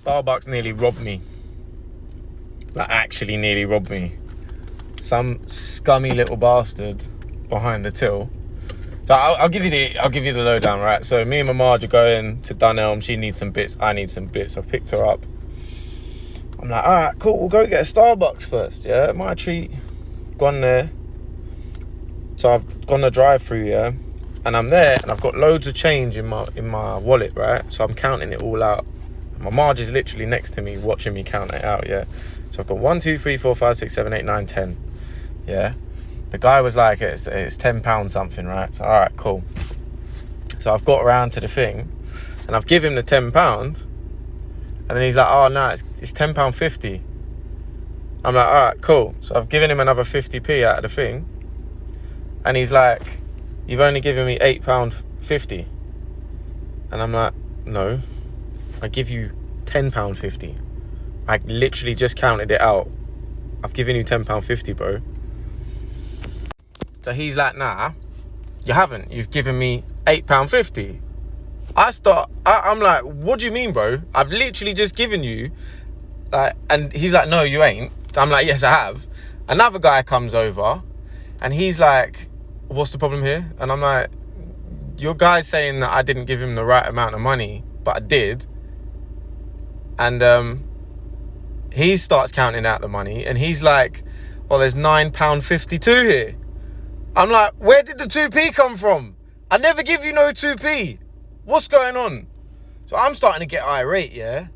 Starbucks nearly robbed me. Like, actually nearly robbed me. Some scummy little bastard behind the till. So I'll give you the lowdown, right? So me and my Marge are going to Dunelm. She needs some bits. I need some bits. I picked her up. I'm like, all right, cool. We'll go get a Starbucks first. Yeah, my treat. Gone there. So I've gone the drive-through, yeah, and I'm there, and I've got loads of change in my wallet, right? So I'm counting it all out. My Marge is literally next to me, watching me count it out, yeah. So I've got 1, 2, 3, 4, 5, 6, 7, 8, 9, 10, yeah. The guy was like, it's £10 something, right? So all right, cool. So I've got around to the thing, and I've given him the £10, and then he's like, oh no, it's £10.50. I'm like, all right, cool. So I've given him another 50p out of the thing. And he's like, you've only given me £8.50. And I'm like, no, I give you £10.50. I literally just counted it out. I've given you £10.50, bro. So he's like, nah, you haven't. You've given me £8.50. I'm like, what do you mean, bro? I've literally just given you, like, and he's like, no, you ain't. I'm like, yes, I have. Another guy comes over, and he's like, what's the problem here? And I'm like, your guy's saying that I didn't give him the right amount of money, but I did. And he starts counting out the money, and he's like, well, there's £9.52 here. I'm like, where did the 2p come from? I never give you no 2p. What's going on? So I'm starting to get irate, yeah?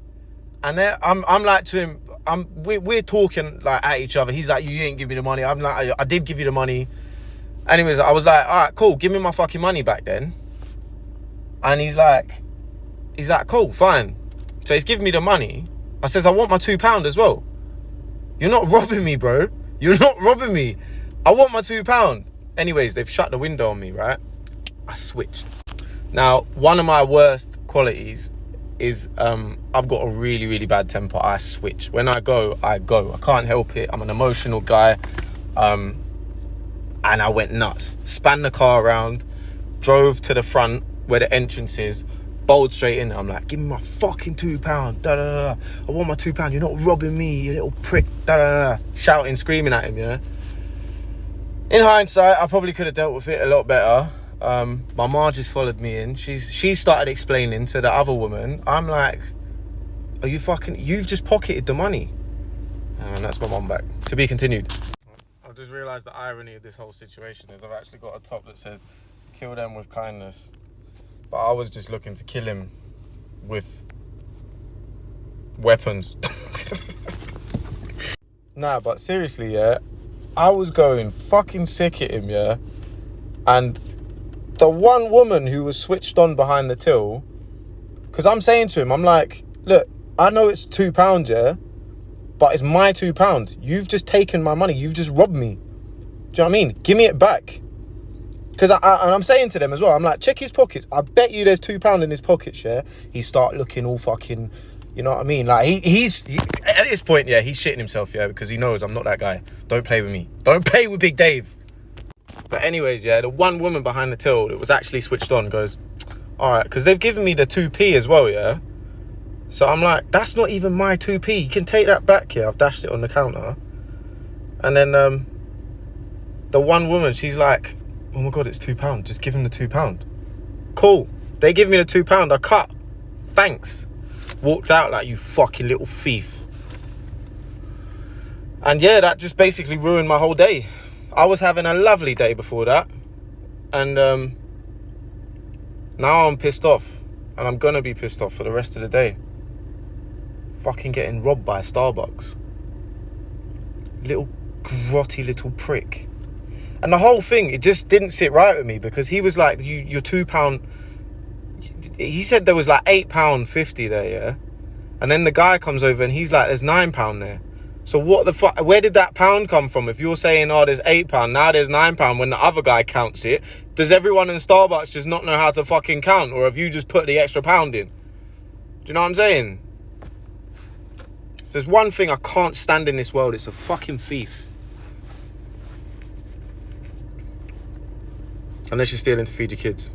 And then I'm like to him, we're talking like at each other. He's like, you ain't give me the money. I'm like, I did give you the money. Anyways, I was like, all right, cool, give me my fucking money back then. And he's like, cool, fine. So he's giving me the money. I says, I want my £2 as well. You're not robbing me, bro. You're not robbing me. I want my £2. Anyways, they've shut the window on me, right? I switched. Now, one of my worst qualities is I've got a really, really bad temper. I switch. When I go. I can't help it. I'm an emotional guy. And I went nuts. Span the car around, drove to the front where the entrance is, bowled straight in. I'm like, give me my fucking £2. Da, da, da, da. I want my £2. You're not robbing me, you little prick. Da, da, da. Shouting, screaming at him, yeah. In hindsight, I probably could have dealt with it a lot better. My Marge just followed me in. She started explaining to the other woman. I'm like, are you fucking... You've just pocketed the money. And that's my mum back. To be continued. I've just realised the irony of this whole situation is I've actually got a top that says, kill them with kindness. But I was just looking to kill him with weapons. Nah, but seriously, yeah, I was going fucking sick at him, yeah. And the one woman who was switched on behind the till, because I'm saying to him, I'm like, look, I know it's £2, yeah, but it's my £2. You've just taken my money. You've just robbed me. Do you know what I mean? Give me it back. Because and I'm saying to them as well, I'm like, check his pockets. I bet you there's £2 in his pockets, yeah? He start looking all fucking, you know what I mean? Like, he's at this point, yeah, he's shitting himself, yeah, because he knows I'm not that guy. Don't play with me. Don't play with Big Dave. But anyways, yeah, the one woman behind the till that was actually switched on goes, all right, because they've given me the 2p as well, yeah? So I'm like, that's not even my 2p. You can take that back, yeah? I've dashed it on the counter. And then the one woman, she's like, oh my God, it's £2. Just give him the £2. Cool. They give me the £2. I cut. Thanks. Walked out like, you fucking little thief. And yeah, that just basically ruined my whole day. I was having a lovely day before that. And now I'm pissed off. And I'm going to be pissed off for the rest of the day. Fucking getting robbed by a Starbucks. Little grotty little prick. And the whole thing, it just didn't sit right with me because he was like, you're £2. He said there was like £8.50 there, yeah? And then the guy comes over and he's like, there's £9 there. So what the fuck, where did that pound come from? If you're saying, oh, there's £8, now there's £9 when the other guy counts it, does everyone in Starbucks just not know how to fucking count? Or have you just put the extra pound in? Do you know what I'm saying? If there's one thing I can't stand in this world, it's a fucking thief. Unless you're stealing to feed your kids.